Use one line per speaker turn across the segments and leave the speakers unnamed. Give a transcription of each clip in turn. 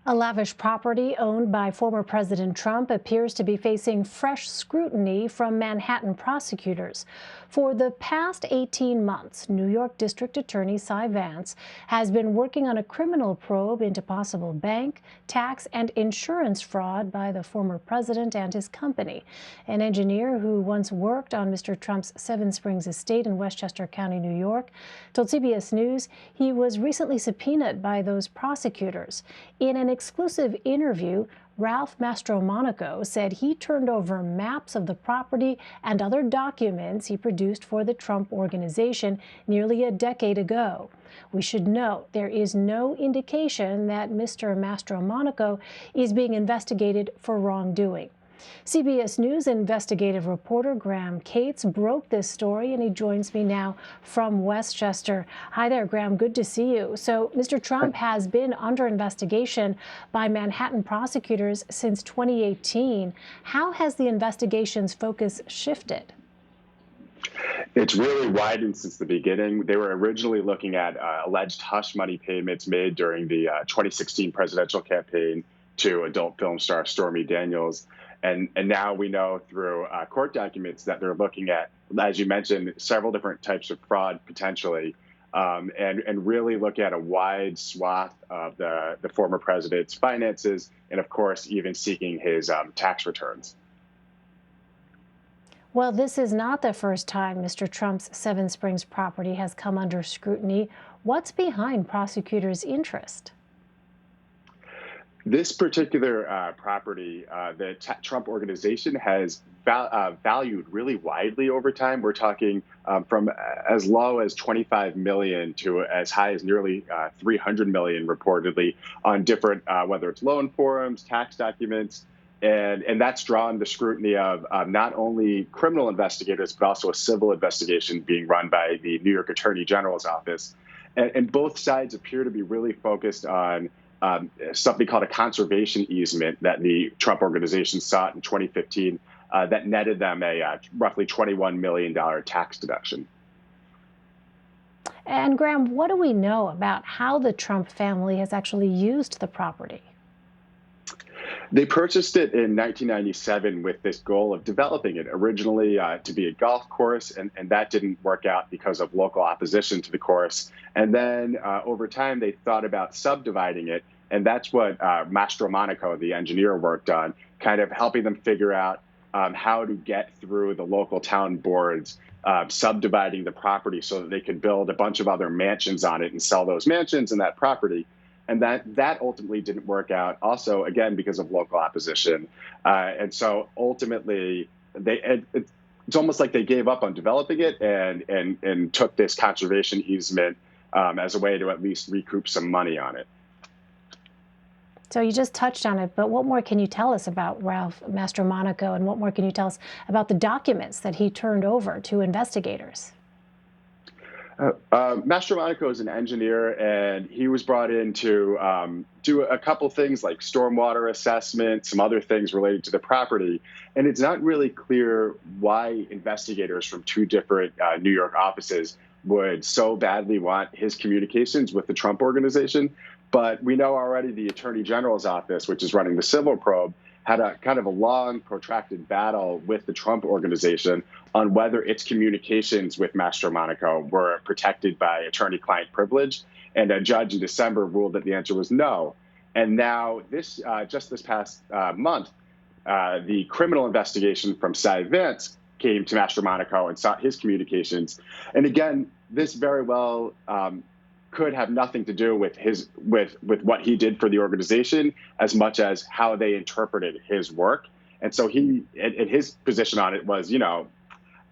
A lavish property owned by former President Trump appears to be facing fresh scrutiny from Manhattan prosecutors. For the past 18 months, New York District Attorney Cy Vance has been working on a criminal probe into possible bank, tax, and insurance fraud by the former president and his company. An engineer who once worked on Mr. Trump's Seven Springs estate in Westchester County, New York, told CBS News he was recently subpoenaed by those prosecutors. In an exclusive interview, Ralph Mastromonaco said he turned over maps of the property and other documents he produced for the Trump Organization nearly a decade ago. We should note there is no indication that Mr. Mastromonaco is being investigated for wrongdoing. CBS News investigative reporter Graham Cates broke this story, and he joins me now from Westchester. Hi there, Graham. Good to see you. So Mr. Trump has been under investigation by Manhattan prosecutors since 2018. How has the investigation's focus shifted?
It's really widened since the beginning. They were originally looking at alleged hush money payments made during the 2016 presidential campaign to adult film star Stormy Daniels. And now we know through court documents that they're looking at, as you mentioned, several different types of fraud potentially, and really look at a wide swath of the former president's finances, and of course, even seeking his tax returns.
Well, this is not the first time Mr. Trump's Seven Springs property has come under scrutiny. What's behind prosecutors' interest?
This particular property, the Trump Organization has valued really widely over time. We're talking from as low as $25 million to as high as nearly $300 million reportedly on different, whether it's loan forms, tax documents, and that's drawn the scrutiny of not only criminal investigators, but also a civil investigation being run by the New York Attorney General's office. And both sides appear to be really focused on something called a conservation easement that the Trump Organization sought in 2015 that netted them a roughly $21 million tax deduction.
And Graham, what do we know about how the Trump family has actually used the property?
They purchased it in 1997 with this goal of developing it, originally to be a golf course, and that didn't work out because of local opposition to the course. And then over time, they thought about subdividing it, and that's what Mastromonaco, the engineer, worked on, kind of helping them figure out how to get through the local town boards, subdividing the property so that they could build a bunch of other mansions on it and sell those mansions and that property. And that ultimately didn't work out, also, again, because of local opposition. And so ultimately, it's almost like they gave up on developing it and took this conservation easement as a way to at least recoup some money on it.
So you just touched on it, but what more can you tell us about Ralph Mastromonaco, and what more can you tell us about the documents that he turned over to investigators?
Mastromonaco is an engineer, and he was brought in to do a couple things like stormwater assessment, some other things related to the property. And it's not really clear why investigators from two different New York offices would so badly want his communications with the Trump Organization. But we know already the Attorney General's office, which is running the civil probe, had a kind of a long, protracted battle with the Trump Organization on whether its communications with Mastromonaco were protected by attorney-client privilege. And a judge in December ruled that the answer was no. And now, just this past month, the criminal investigation from Cy Vance came to Mastromonaco and sought his communications. And again, this very well could have nothing to do with with what he did for the organization as much as how they interpreted his work. And so his position on it was,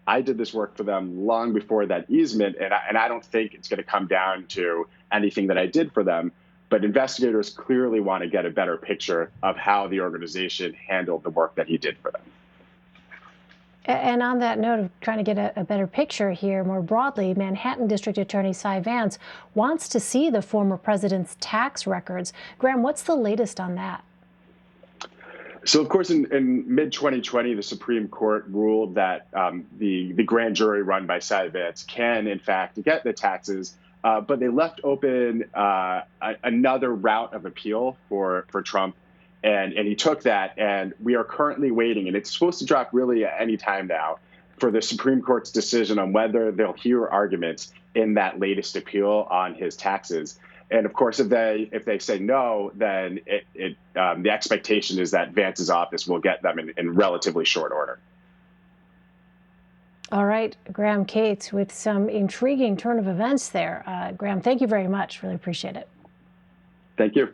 I did this work for them long before that easement, and I don't think it's going to come down to anything that I did for them. But investigators clearly want to get a better picture of how the organization handled the work that he did for them.
And on that note of trying to get a better picture here, more broadly, Manhattan District Attorney Cy Vance wants to see the former president's tax records. Graham, what's the latest on that?
So, of course, in mid-2020, the Supreme Court ruled that the grand jury run by Cy Vance can, in fact, get the taxes but they left open another route of appeal for Trump. And he took that, and we are currently waiting, and it's supposed to drop really at any time now, for the Supreme Court's decision on whether they'll hear arguments in that latest appeal on his taxes. And of course, if they say no, then the expectation is that Vance's office will get them in relatively short order.
All right, Graham Cates with some intriguing turn of events there. Graham, thank you very much. Really appreciate it.
Thank you.